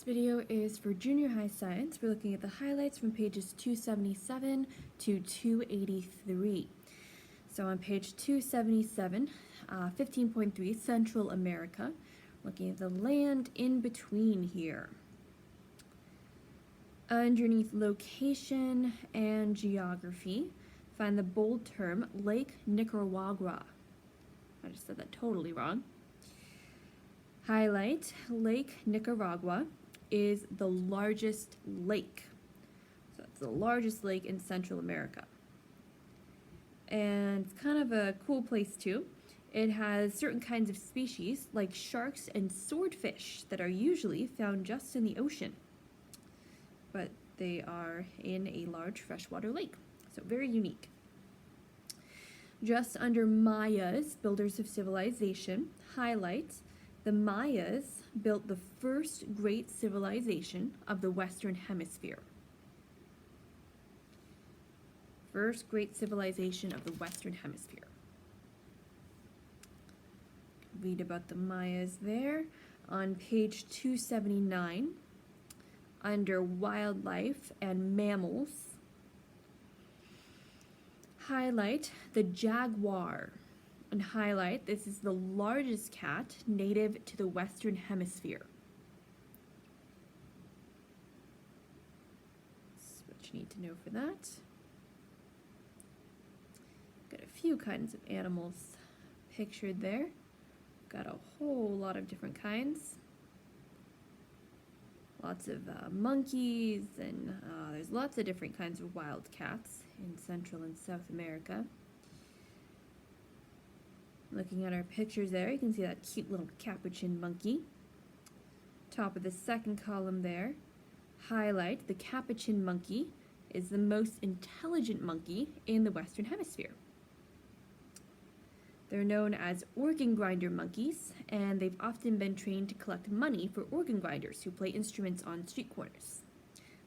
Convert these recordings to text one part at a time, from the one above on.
This video is for junior high science. We're looking at the highlights from pages 277 to 283. So on page 277, 15.3, Central America, looking at the land in between here. Underneath location and geography, find the bold term Lake Nicaragua. I just said that totally wrong. Highlight, Lake Nicaragua is the largest lake. So it's the largest lake in Central America. And it's kind of a cool place too. It has certain kinds of species like sharks and swordfish that are usually found just in the ocean. But they are in a large freshwater lake, so very unique. Just under Mayas, builders of civilization, highlight the Mayas built the first great civilization of the Western Hemisphere. First great civilization of the Western Hemisphere. Read about the Mayas there. On page 279, under wildlife and mammals, highlight the jaguar. And highlight, this is the largest cat native to the Western Hemisphere. That's what you need to know for that. Got a few kinds of animals pictured there. Got a whole lot of different kinds. Lots of monkeys, and there's lots of different kinds of wild cats in Central and South America. Looking at our pictures there, you can see that cute little capuchin monkey. Top of the second column there, highlight the capuchin monkey is the most intelligent monkey in the Western Hemisphere. They're known as organ grinder monkeys, and they've often been trained to collect money for organ grinders who play instruments on street corners.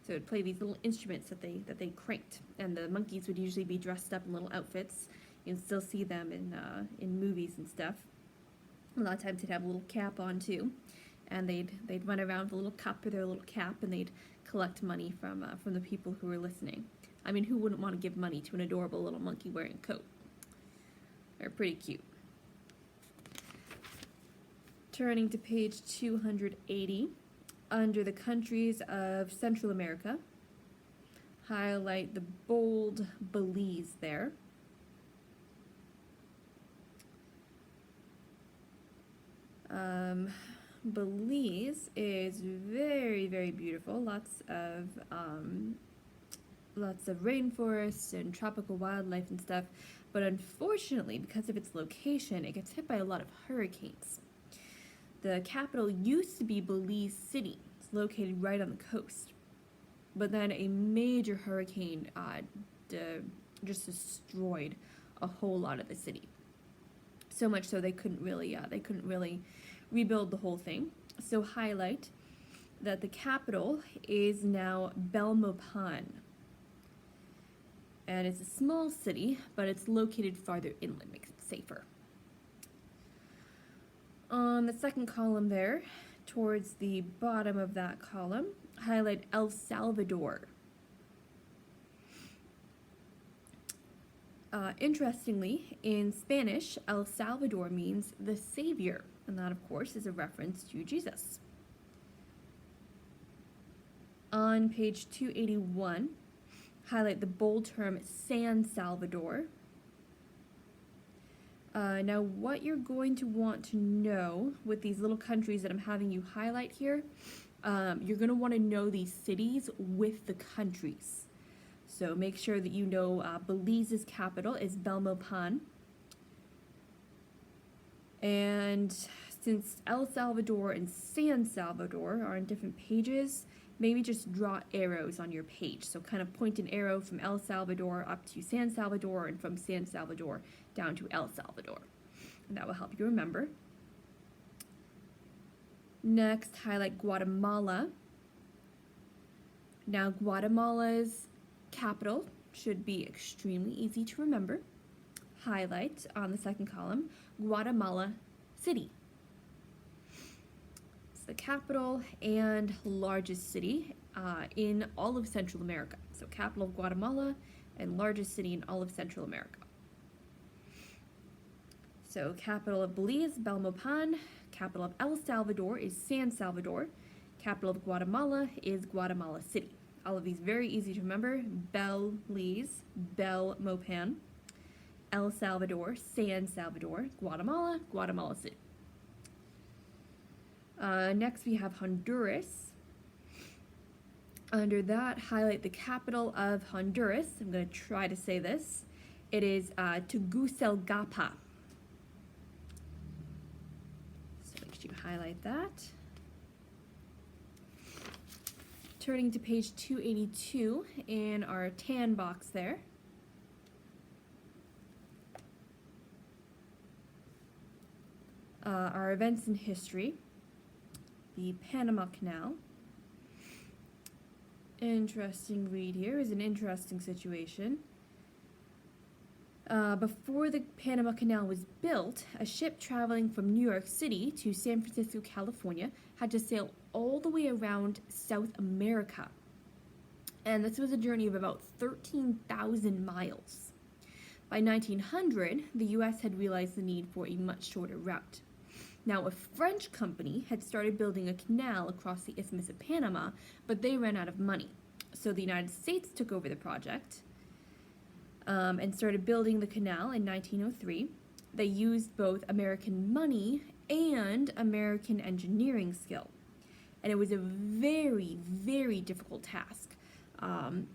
So they'd play these little instruments that they cranked, and the monkeys would usually be dressed up in little outfits. You can still see them in movies and stuff. A lot of times they'd have a little cap on too, and they'd run around with a little cup or their little cap, and they'd collect money from the people who were listening. I mean, who wouldn't want to give money to an adorable little monkey wearing a coat? They're pretty cute. Turning to page 280, under the countries of Central America, highlight the bold Belize there. Belize is very, very beautiful. Lots of rainforests and tropical wildlife and stuff. But unfortunately, because of its location, it gets hit by a lot of hurricanes. The capital used to be Belize City. It's located right on the coast. But then a major hurricane just destroyed a whole lot of the city. So much so they couldn't really rebuild the whole thing. So highlight that the capital is now Belmopan. And it's a small city, but it's located farther inland, makes it safer. On the second column there, towards the bottom of that column, highlight El Salvador. Interestingly, in Spanish, El Salvador means the Savior, and that, of course, is a reference to Jesus. On page 281, highlight the bold term San Salvador. Now, what you're going to want to know with these little countries that I'm having you highlight here, you're going to want to know these cities with the countries. So make sure that you know Belize's capital is Belmopan. And since El Salvador and San Salvador are on different pages, maybe just draw arrows on your page. So kind of point an arrow from El Salvador up to San Salvador and from San Salvador down to El Salvador. And that will help you remember. Next, highlight Guatemala. Now, Guatemala's capital should be extremely easy to remember. Highlight on the second column, Guatemala City. the capital and largest city in all of Central America. So capital of Guatemala and largest city in all of Central America. So capital of Belize, Belmopan. Capital of El Salvador is San Salvador. Capital of Guatemala is Guatemala City. All of these very easy to remember. Belize, Belmopan. El Salvador, San Salvador. Guatemala, Guatemala City. Next we have Honduras. Under that, highlight the capital of Honduras. I'm going to try to say this. It is Tegucigalpa. So make sure you highlight that. Turning to page 282 in our tan box there. Our events in history. The Panama Canal. Interesting read here. Is an interesting situation. Before the Panama Canal was built, a ship traveling from New York City to San Francisco, California, had to sail all the way around South America. And this was a journey of about 13,000 miles. By 1900, the U.S. had realized the need for a much shorter route. Now, a French company had started building a canal across the Isthmus of Panama, but they ran out of money. So the United States took over the project and started building the canal in 1903. They used both American money and American engineering skill. And it was a very, very difficult task.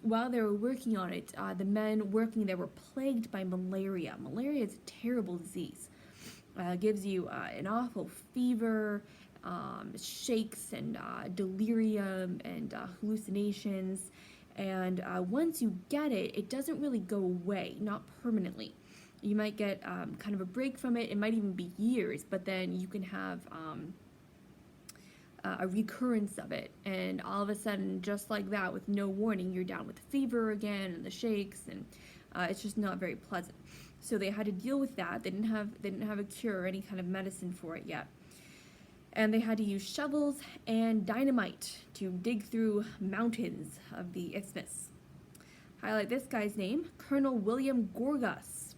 While they were working on it, the men working there were plagued by malaria. Malaria is a terrible disease. Gives you an awful fever, shakes and delirium and hallucinations. And once you get it, it doesn't really go away, not permanently. You might get kind of a break from it. It might even be years, but then you can have a recurrence of it. And all of a sudden, just like that, with no warning, you're down with the fever again and the shakes, and it's just not very pleasant. So they had to deal with that. They didn't have a cure or any kind of medicine for it yet. And they had to use shovels and dynamite to dig through mountains of the isthmus. Highlight this guy's name, Colonel William Gorgas.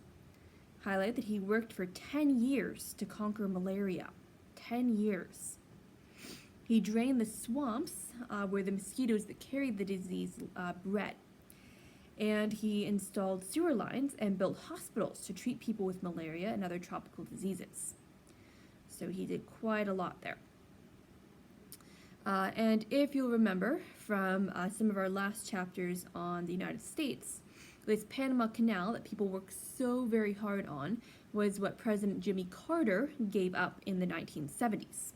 Highlight that he worked for 10 years to conquer malaria. 10 years. He drained the swamps where the mosquitoes that carried the disease bred. And he installed sewer lines and built hospitals to treat people with malaria and other tropical diseases. So he did quite a lot there. And if you'll remember from some of our last chapters on the United States, this Panama Canal that people worked so very hard on was what President Jimmy Carter gave up in the 1970s.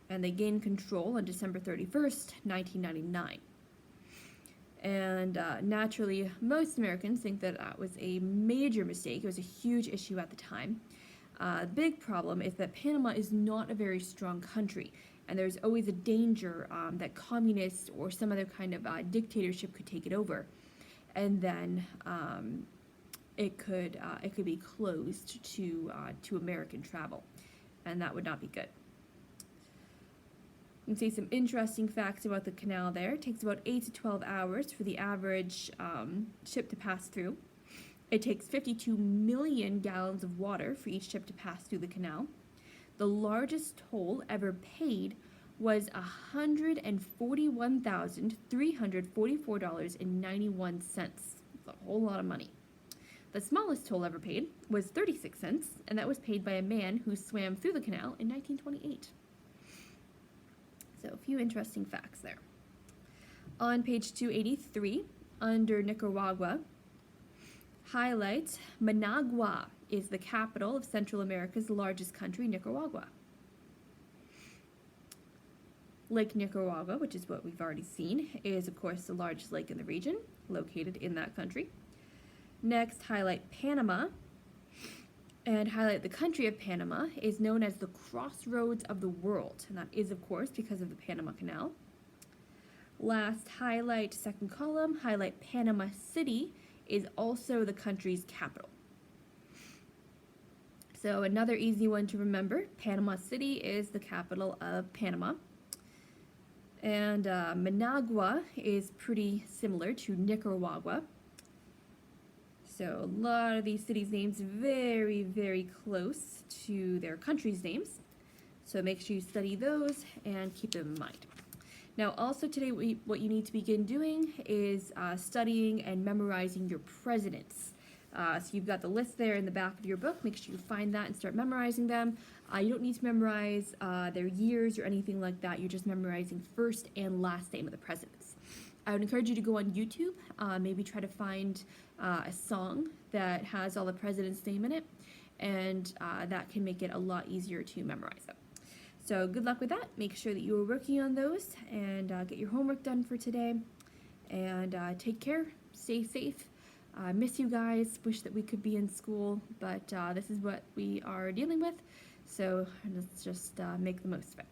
And they gained control on December 31st, 1999. And naturally, most Americans think that that was a major mistake. It was a huge issue at the time. The big problem is that Panama is not a very strong country, and there's always a danger that communists or some other kind of dictatorship could take it over, and then it could be closed to American travel, and that would not be good. You can see some interesting facts about the canal there. It takes about 8 to 12 hours for the average ship to pass through. It takes 52 million gallons of water for each ship to pass through the canal. The largest toll ever paid was $141,344.91. That's a whole lot of money. The smallest toll ever paid was 36 cents, and that was paid by a man who swam through the canal in 1928. So a few interesting facts there. On page 283, under Nicaragua, highlight Managua is the capital of Central America's largest country, Nicaragua. Lake Nicaragua, which is what we've already seen, is of course the largest lake in the region, located in that country. Next, highlight Panama, and highlight the country of Panama is known as the crossroads of the world, and that is of course because of the Panama Canal. Last, highlight, second column, highlight Panama City is also the country's capital. So another easy one to remember, Panama City is the capital of Panama. And Managua is pretty similar to Nicaragua. So a lot of these cities' names very, very close to their countries' names. So make sure you study those and keep them in mind. Now also today what you need to begin doing is studying and memorizing your presidents. So you've got the list there in the back of your book. Make sure you find that and start memorizing them. You don't need to memorize their years or anything like that. You're just memorizing first and last name of the presidents. I would encourage you to go on YouTube, maybe try to find a song that has all the presidents' name in it, and that can make it a lot easier to memorize them. So good luck with that. Make sure that you are working on those and get your homework done for today. And take care, stay safe. Miss you guys, wish that we could be in school, but this is what we are dealing with, so let's just make the most of it.